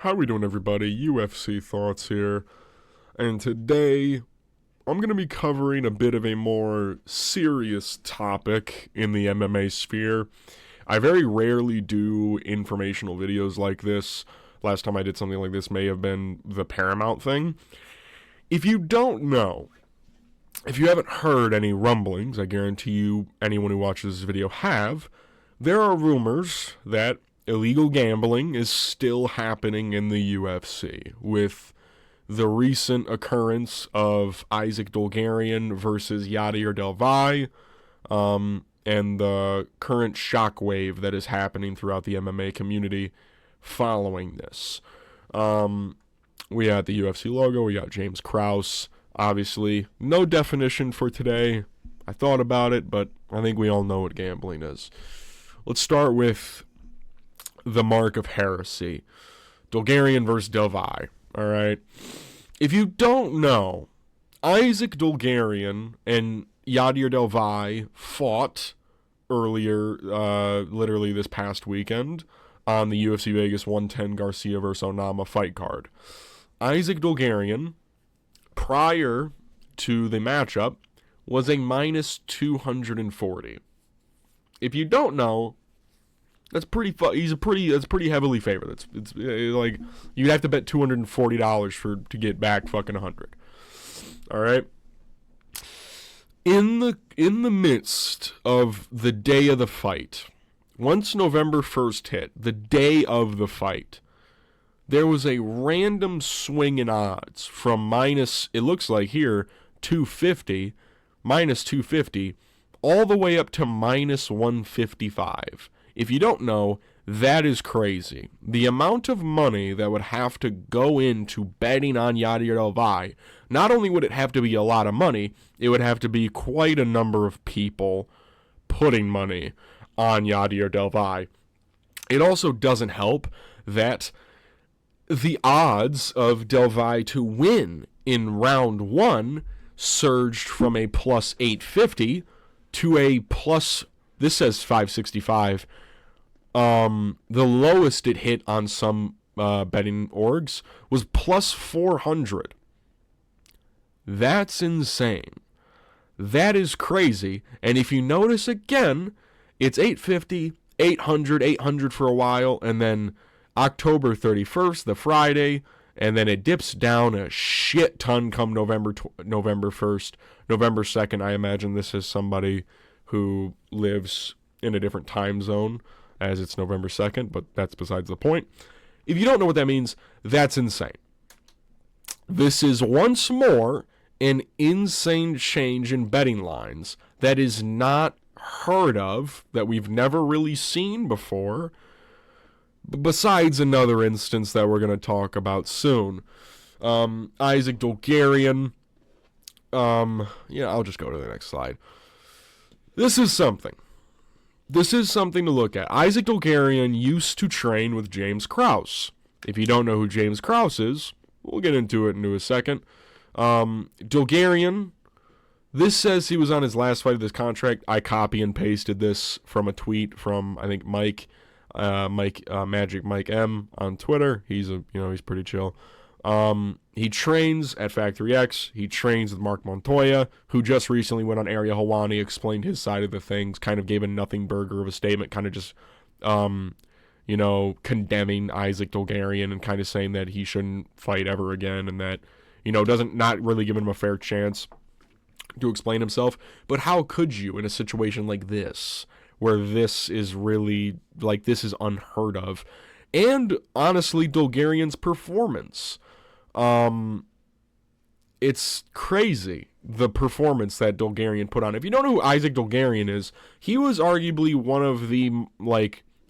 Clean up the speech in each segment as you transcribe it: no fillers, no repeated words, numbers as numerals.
How we doing, everybody? UFC Thoughts here. And today, I'm going to be covering a bit of a more serious topic in the MMA sphere. I very rarely do informational videos like this. Last time I did something like this may have been the Paramount thing. If you don't know, if you haven't heard any rumblings, I guarantee you anyone who watches this video have, there are rumors that illegal gambling is still happening in the UFC, with the recent occurrence of Isaac Dulgarian versus Yadir Delvai, and the current shockwave that is happening throughout the MMA community following this. We got the UFC logo, we got James Krause. Obviously, no definition for today. I thought about it, but I think we all know what gambling is. Let's start with the mark of heresy. Dulgarian versus Delvai. Alright? If you don't know, Isaac Dulgarian and Yadir Delvai fought earlier, literally this past weekend, on the UFC Vegas 110 Garcia versus Onama fight card. Isaac Dulgarian, prior to the matchup, was a minus 240. If you don't know, that's pretty. That's pretty heavily favored. It's like you'd have to bet $240 to get back fucking 100. All right. In the midst of the day of the fight, once November 1st hit, the day of the fight, there was a random swing in odds from minus, it looks like here, 250, minus 250, all the way up to minus 155. If you don't know, that is crazy. The amount of money that would have to go into betting on Yadir Delvai, not only would it have to be a lot of money, it would have to be quite a number of people putting money on Yadir Delvai. It also doesn't help that the odds of Delvai to win in round one surged from a plus 850 to a plus, this says 565. The lowest it hit on some betting orgs was plus 400. That's insane. That is crazy. And if you notice again, it's 850, 800, 800 for a while, and then October 31st, the Friday, and then it dips down a shit ton come November 1st, November 2nd. I imagine this is somebody who lives in a different time zone, as it's November 2nd, but that's besides the point. If you don't know what that means, that's insane. This is once more an insane change in betting lines that is not heard of, that we've never really seen before, besides another instance that we're going to talk about soon. Isaac Dulgarian. I'll just go to the next slide. This is something to look at. Isaac Dulgarian used to train with James Krause. If you don't know who James Krause is, we'll get into it in a second. Dulgarian, this says he was on his last fight of this contract. I copy and pasted this from a tweet from, I think, Magic Mike M on Twitter. He's pretty chill. He trains at Factory X. He trains with Mark Montoya, who just recently went on Ariel Helwani, explained his side of the things, kind of gave a nothing burger of a statement, kind of just, condemning Isaac Dulgarian and kind of saying that he shouldn't fight ever again and that, not really giving him a fair chance to explain himself. But how could you in a situation like this, where this is really, this is unheard of? And honestly, Dulgarian's performance. It's crazy, the performance that Dulgarian put on. If you don't know who Isaac Dulgarian is, he was arguably one of the,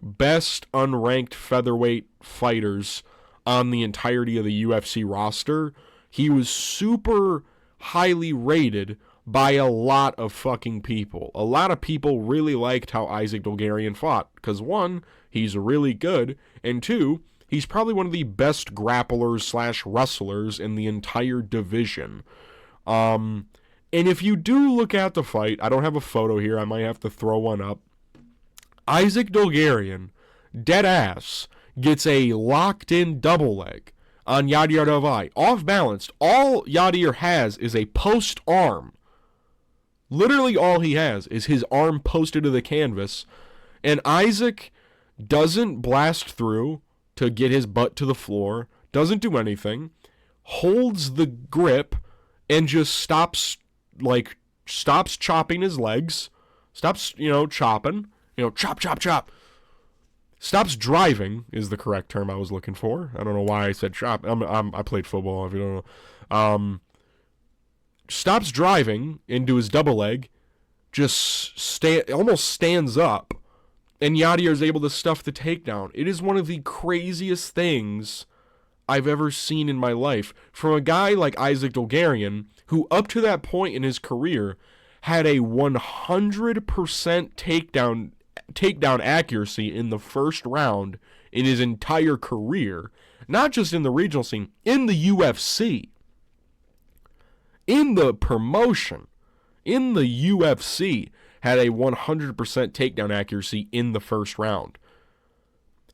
best unranked featherweight fighters on the entirety of the UFC roster. He was super highly rated by a lot of fucking people. A lot of people really liked how Isaac Dulgarian fought, because one, he's really good, and two, he's probably one of the best grapplers / wrestlers in the entire division. And if you do look at the fight, I don't have a photo here, I might have to throw one up. Isaac Dulgarian, dead ass, gets a locked-in double leg on Yadier Delvai, off-balanced. All Yadier has is a post arm. Literally all he has is his arm posted to the canvas, and Isaac doesn't blast through to get his butt to the floor, doesn't do anything, holds the grip, and just stops chopping his legs, stops, chopping, chop, chop, chop. Stops driving is the correct term I was looking for. I don't know why I said chop. I played football, if you don't know. Stops driving into his double leg, just almost stands up, and Yadier is able to stuff the takedown. It is one of the craziest things I've ever seen in my life from a guy like Isaac Dulgarian, who up to that point in his career had a 100% takedown accuracy in the first round in his entire career, not just in the regional scene, in the UFC. In the promotion, in the UFC, had a 100% takedown accuracy in the first round.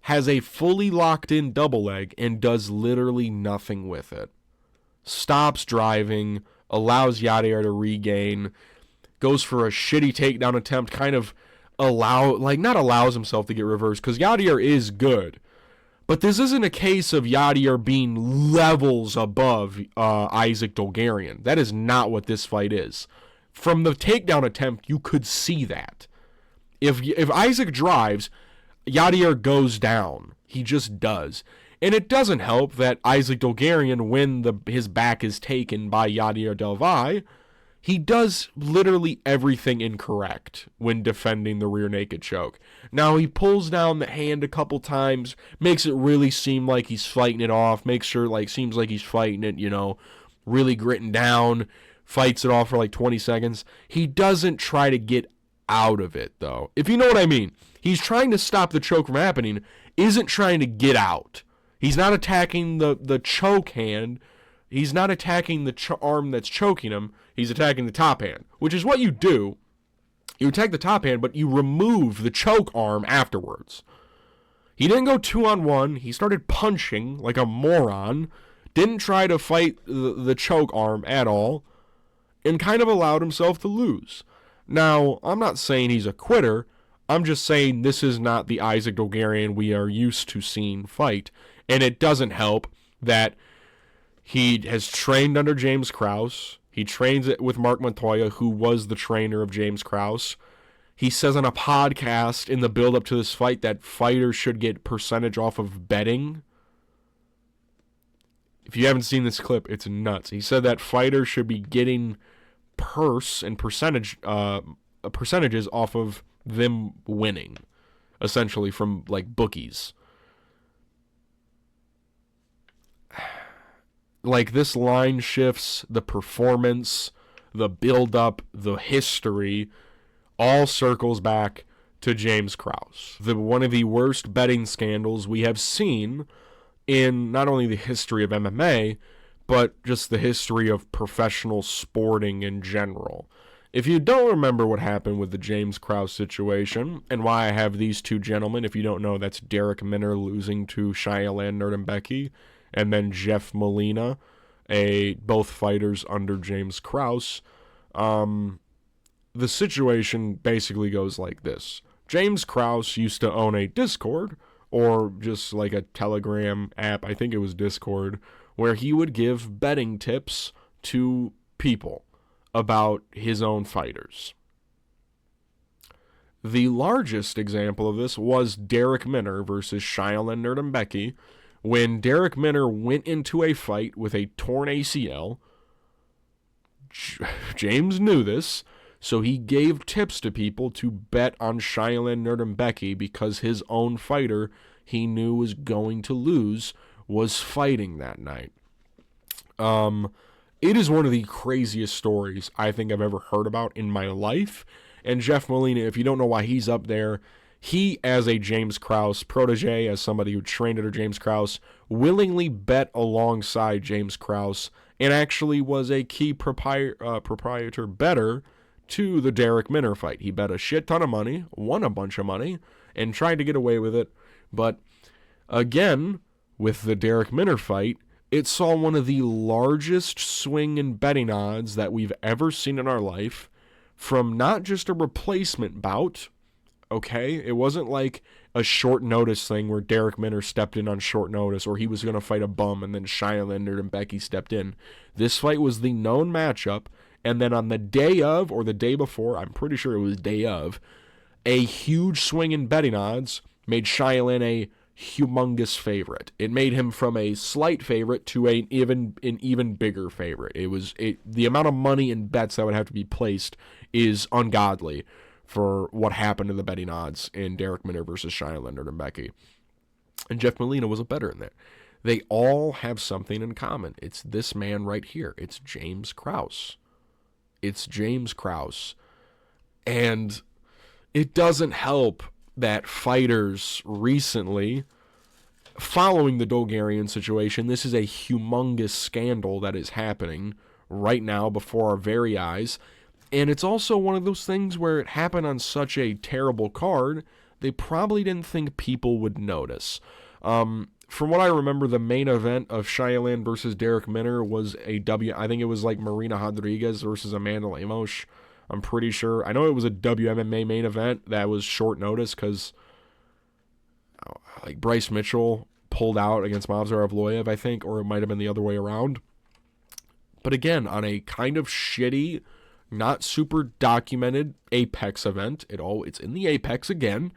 Has a fully locked-in double leg and does literally nothing with it. Stops driving, allows Yadier to regain, goes for a shitty takedown attempt, kind of not allows himself to get reversed, because Yadier is good. But this isn't a case of Yadier being levels above Isaac Dulgarian. That is not what this fight is. From the takedown attempt, you could see that. If Isaac drives, Yadier goes down. He just does. And it doesn't help that Isaac Dulgarian, when his back is taken by Yadier Delvai, he does literally everything incorrect when defending the rear naked choke. Now, he pulls down the hand a couple times, makes it really seem like he's fighting it off, seems like he's fighting it, really gritting down, fights it off for like 20 seconds. He doesn't try to get out of it, though. If you know what I mean. He's trying to stop the choke from happening, isn't trying to get out. He's not attacking the choke hand. He's not attacking the arm that's choking him. He's attacking the top hand, which is what you do. You attack the top hand, but you remove the choke arm afterwards. He didn't go 2-on-1. He started punching like a moron. Didn't try to fight the choke arm at all, and kind of allowed himself to lose. Now, I'm not saying he's a quitter. I'm just saying this is not the Isaac Dulgarian we are used to seeing fight. And it doesn't help that he has trained under James Krause. He trains it with Mark Montoya, who was the trainer of James Krause. He says on a podcast in the build-up to this fight that fighters should get percentage off of betting. If you haven't seen this clip, it's nuts. He said that fighters should be getting purse and percentage percentages off of them winning, essentially from like bookies. Like, this line shifts, the performance, the build-up, the history, all circles back to James Krause. One of the worst betting scandals we have seen in not only the history of MMA, but just the history of professional sporting in general. If you don't remember what happened with the James Krause situation, and why I have these two gentlemen, if you don't know, that's Derek Minner losing to Shailen Nurdenbecki, and then Jeff Molina, both fighters under James Krause. The situation basically goes like this. James Krause used to own a Discord, or just like a Telegram app, I think it was Discord, where he would give betting tips to people about his own fighters. The largest example of this was Derek Minner versus Shailen Nurdenbecki, when Derek Minner went into a fight with a torn ACL. James knew this, so he gave tips to people to bet on Shailen Nurdenbecki because his own fighter he knew was going to lose was fighting that night. It is one of the craziest stories I think I've ever heard about in my life. And Jeff Molina, if you don't know why he's up there, he, as a James Krause protege, as somebody who trained under James Krause, willingly bet alongside James Krause and actually was a key proprietor better to the Derek Minner fight. He bet a shit ton of money, won a bunch of money, and tried to get away with it. But Again, with the Derek Minner fight, it saw one of the largest swing in betting odds that we've ever seen in our life from not just a replacement bout, okay? It wasn't like a short notice thing where Derek Minner stepped in on short notice or he was going to fight a bum and then Shia Leonard and Becky stepped in. This fight was the known matchup, and then on the day of or the day before, I'm pretty sure it was day of, a huge swing in betting odds made Shia Leonard a humongous favorite. It made him from a slight favorite to an even bigger favorite. The amount of money and bets that would have to be placed is ungodly for what happened to the betting odds in Derek Minner versus Shia Leonard and Becky. And Jeff Molina was a better in that. They all have something in common. It's this man right here. It's James Krause. It's James Krause. And it doesn't help that fighters recently, following the Dulgarian situation, this is a humongous scandal that is happening right now before our very eyes. And it's also one of those things where it happened on such a terrible card, they probably didn't think people would notice. From what I remember, the main event of Shia Leonard versus Derek Minner was I think it was like Marina Rodriguez versus Amanda Lemos. I'm pretty sure. I know it was a WMMA main event that was short notice because like Bryce Mitchell pulled out against Movsar Evloev, I think, or it might have been the other way around. But again, on a kind of shitty, not super documented Apex event, it's in the Apex again,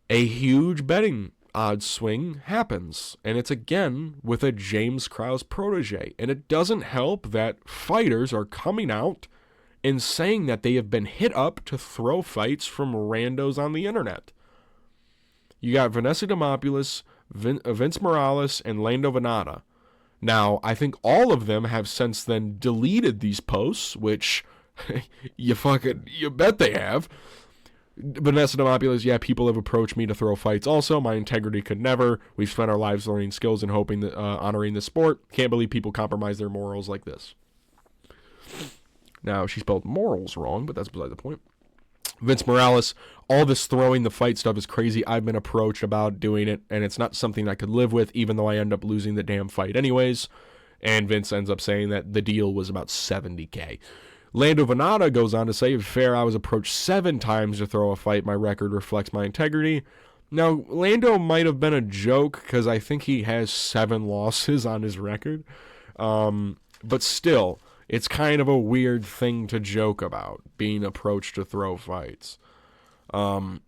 a huge betting odds swing happens. And it's again with a James Krause protege. And it doesn't help that fighters are coming out and saying that they have been hit up to throw fights from randos on the internet. You got Vanessa Demopoulos, Vince Morales, and Lando Venata. Now, I think all of them have since then deleted these posts, which you bet they have. Vanessa Demopoulos, yeah, people have approached me to throw fights also. My integrity could never. We've spent our lives learning skills and hoping that honoring the sport. Can't believe people compromise their morals like this. Now, she spelled morals wrong, but that's beside the point. Vince Morales, all this throwing the fight stuff is crazy. I've been approached about doing it, and it's not something I could live with, even though I end up losing the damn fight anyways. And Vince ends up saying that the deal was about $70K. Lando Venata goes on to say, fair, I was approached 7 times to throw a fight. My record reflects my integrity. Now, Lando might have been a joke, because I think he has 7 losses on his record. But still, it's kind of a weird thing to joke about, being approached to throw fights. When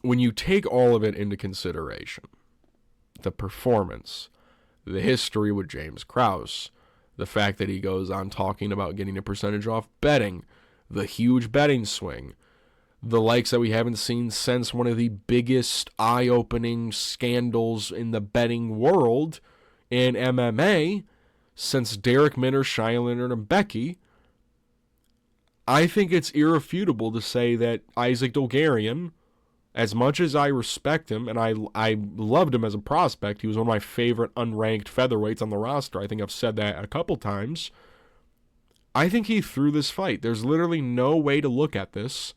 you take all of it into consideration, the performance, the history with James Krause, the fact that he goes on talking about getting a percentage off betting, the huge betting swing, the likes that we haven't seen since one of the biggest eye-opening scandals in the betting world in MMA, since Derek Minner, Shia Leonard, and Becky, I think it's irrefutable to say that Isaac Dulgarian, as much as I respect him, and I loved him as a prospect, he was one of my favorite unranked featherweights on the roster. I think I've said that a couple times. I think he threw this fight. There's literally no way to look at this.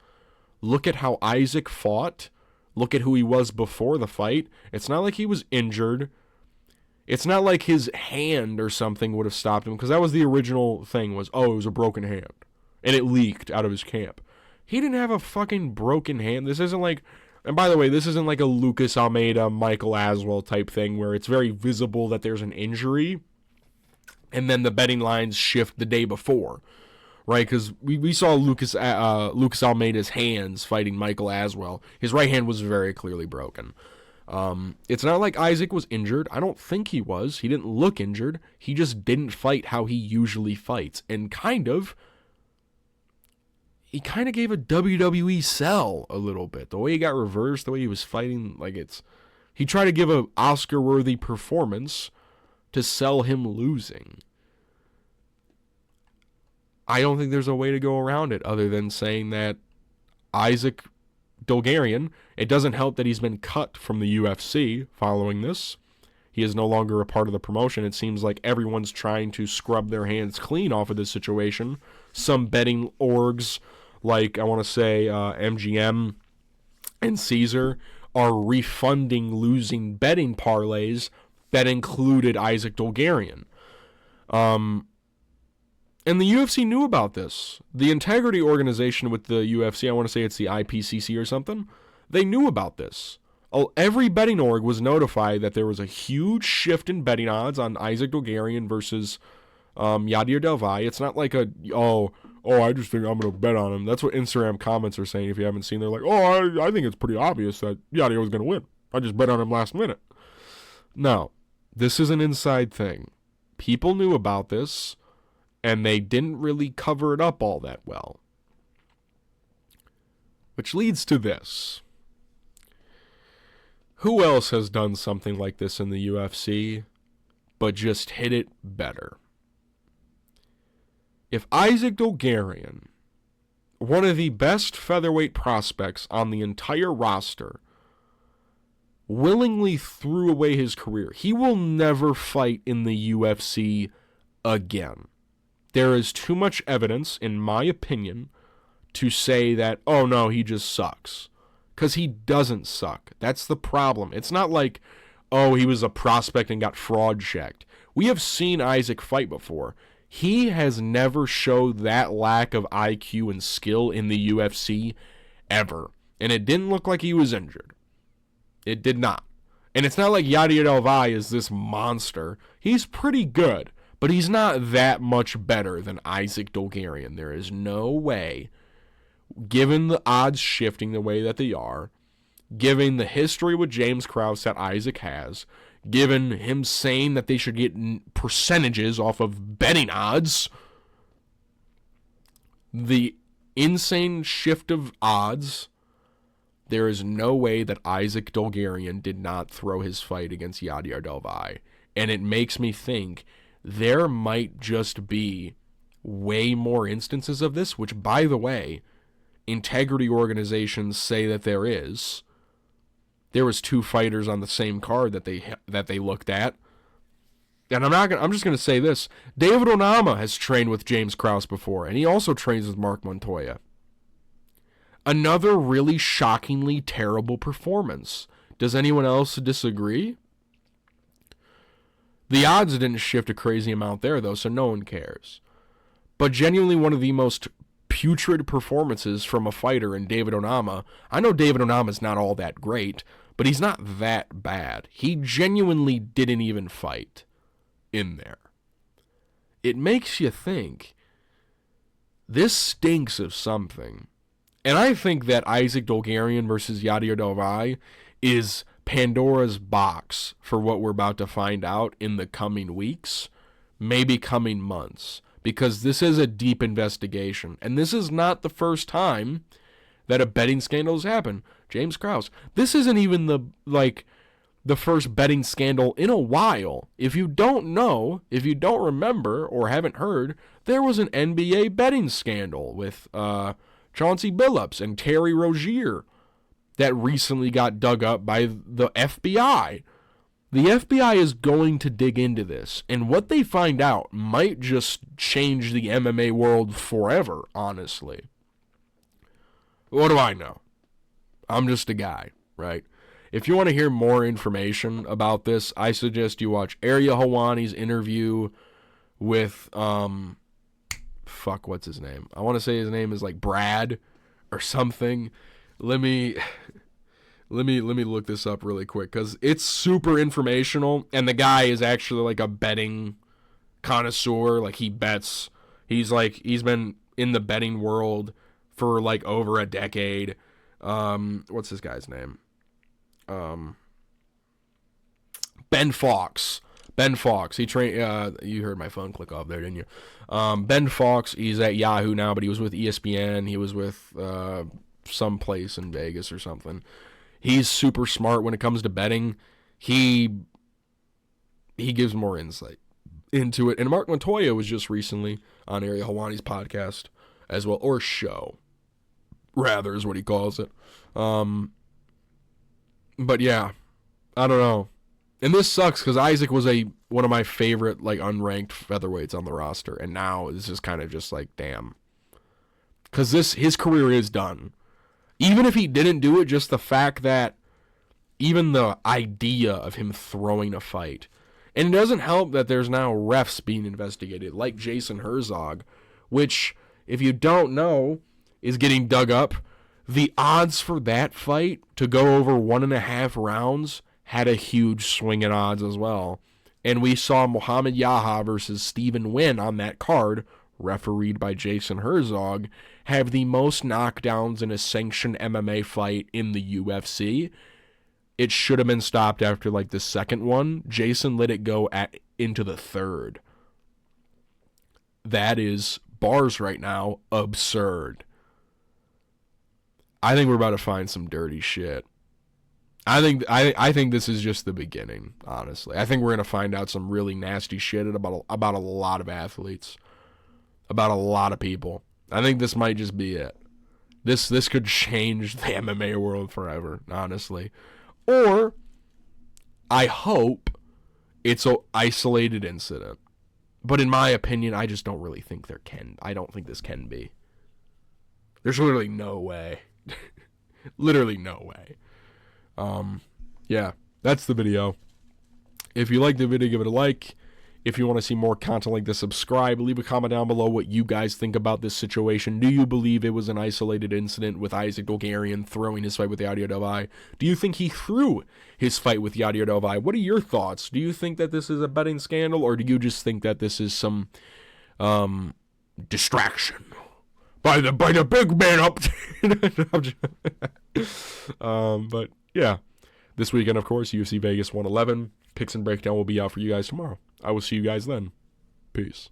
Look at how Isaac fought. Look at who he was before the fight. It's not like he was injured. It's not like his hand or something would have stopped him, because that was the original thing was, it was a broken hand. And it leaked out of his camp. He didn't have a fucking broken hand. This isn't like, and by the way, this isn't like a Lucas Almeida, Michael Aswell type thing where it's very visible that there's an injury and then the betting lines shift the day before, right? Because we saw Lucas Almeida's hands fighting Michael Aswell. His right hand was very clearly broken. It's not like Isaac was injured. I don't think he was. He didn't look injured. He just didn't fight how he usually fights. And he kind of gave a WWE sell a little bit. The way he got reversed, the way he was fighting, he tried to give an Oscar-worthy performance to sell him losing. I don't think there's a way to go around it other than saying that Isaac Dulgarian, it doesn't help that he's been cut from the UFC following this. He is no longer a part of the promotion. It seems like everyone's trying to scrub their hands clean off of this situation. Some betting orgs, like I want to say MGM and Caesar, are refunding losing betting parlays that included Isaac Dulgarian. And the UFC knew about this. The integrity organization with the UFC, I want to say it's the IPCC or something, they knew about this. Every betting org was notified that there was a huge shift in betting odds on Isaac Dulgarian versus Yadir Delvai. It's not like I just think I'm going to bet on him. That's what Instagram comments are saying if you haven't seen. They're like, I think it's pretty obvious that Yadir was going to win. I just bet on him last minute. No, this is an inside thing. People knew about this, and they didn't really cover it up all that well. Which leads to this. Who else has done something like this in the UFC, but just hit it better? If Isaac Dulgarian, one of the best featherweight prospects on the entire roster, willingly threw away his career, he will never fight in the UFC again. There is too much evidence, in my opinion, to say that, oh no, he just sucks. Because he doesn't suck. That's the problem. It's not like, oh, he was a prospect and got fraud checked. We have seen Isaac fight before. He has never showed that lack of IQ and skill in the UFC ever. And it didn't look like he was injured. It did not. And it's not like Yadir Delvai is this monster. He's pretty good, but he's not that much better than Isaac Dulgarian. There is no way, given the odds shifting the way that they are, given the history with James Krause that Isaac has, given him saying that they should get percentages off of betting odds, the insane shift of odds, there is no way that Isaac Dulgarian did not throw his fight against Yadir Delvai. And it makes me think there might just be way more instances of this, which, by the way, integrity organizations say that there is. There was 2 fighters on the same card that they looked at. And I'm just gonna say this. David Onama has trained with James Krause before, and he also trains with Mark Montoya. Another really shockingly terrible performance. Does anyone else disagree? The odds didn't shift a crazy amount there, though, so no one cares. But genuinely one of the most putrid performances from a fighter in David Onama. I know David Onama's not all that great, but he's not that bad. He genuinely didn't even fight in there. It makes you think, this stinks of something. And I think that Isaac Dulgarian versus Yadir Delvai is Pandora's box for what we're about to find out in the coming weeks, maybe coming months. Because this is a deep investigation. And this is not the first time that a betting scandal has happened. James Krause. This isn't even the first betting scandal in a while. If you don't know, if you don't remember or haven't heard, there was an NBA betting scandal with Chauncey Billups and Terry Rozier that recently got dug up by the FBI. The FBI is going to dig into this, and what they find out might just change the MMA world forever, honestly. What do I know? I'm just a guy, right? If you want to hear more information about this, I suggest you watch Ariel Helwani's interview with, what's his name? I want to say his name is like Brad or something. Let me look this up really quick, because it's super informational, and the guy is actually like a betting connoisseur. Like, he bets. He's been in the betting world for like over a decade. What's this guy's name? Ben Fox. Ben Fox. He trained. You heard my phone click off there, didn't you? Ben Fox. He's at Yahoo now, but he was with ESPN. He was with some place in Vegas or something. He's super smart when it comes to betting. He gives more insight into it. And Mark Montoya was just recently on Ariel Helwani's podcast as well, or show, rather, is what he calls it. But yeah, I don't know. And this sucks because Isaac was one of my favorite unranked featherweights on the roster, and now this is kind of just like, damn. Because his career is done. Even if he didn't do it, just the fact that Even the idea of him throwing a fight. And it doesn't help that there's now refs being investigated, like Jason Herzog, which, if you don't know, is getting dug up. The odds for that fight to go over 1.5 rounds had a huge swing in odds as well. And we saw Muhammad Yaha versus Stephen Wynn on that card, refereed by Jason Herzog, have the most knockdowns in a sanctioned MMA fight in the UFC. It should have been stopped after like the second one. Jason let it go into the third. That is, bars right now, absurd. I think we're about to find some dirty shit. I think this is just the beginning, honestly. I think we're going to find out some really nasty shit about a lot of athletes, about a lot of people. I think this might just be it. This could change the MMA world forever, honestly. Or, I hope it's an isolated incident. But in my opinion, I just don't really think I don't think this can be. There's literally no way. Literally no way. Yeah, that's the video. If you like the video, give it a like. If you want to see more content like this, subscribe. Leave a comment down below what you guys think about this situation. Do you believe it was an isolated incident with Isaac Dulgarian throwing his fight with Yadiadovai? Do you think he threw his fight with Yadiadovai? What are your thoughts? Do you think that this is a betting scandal, or do you just think that this is some distraction by the big man up? But yeah, this weekend, of course, UFC Vegas 111. Picks and breakdown will be out for you guys tomorrow. I will see you guys then. Peace.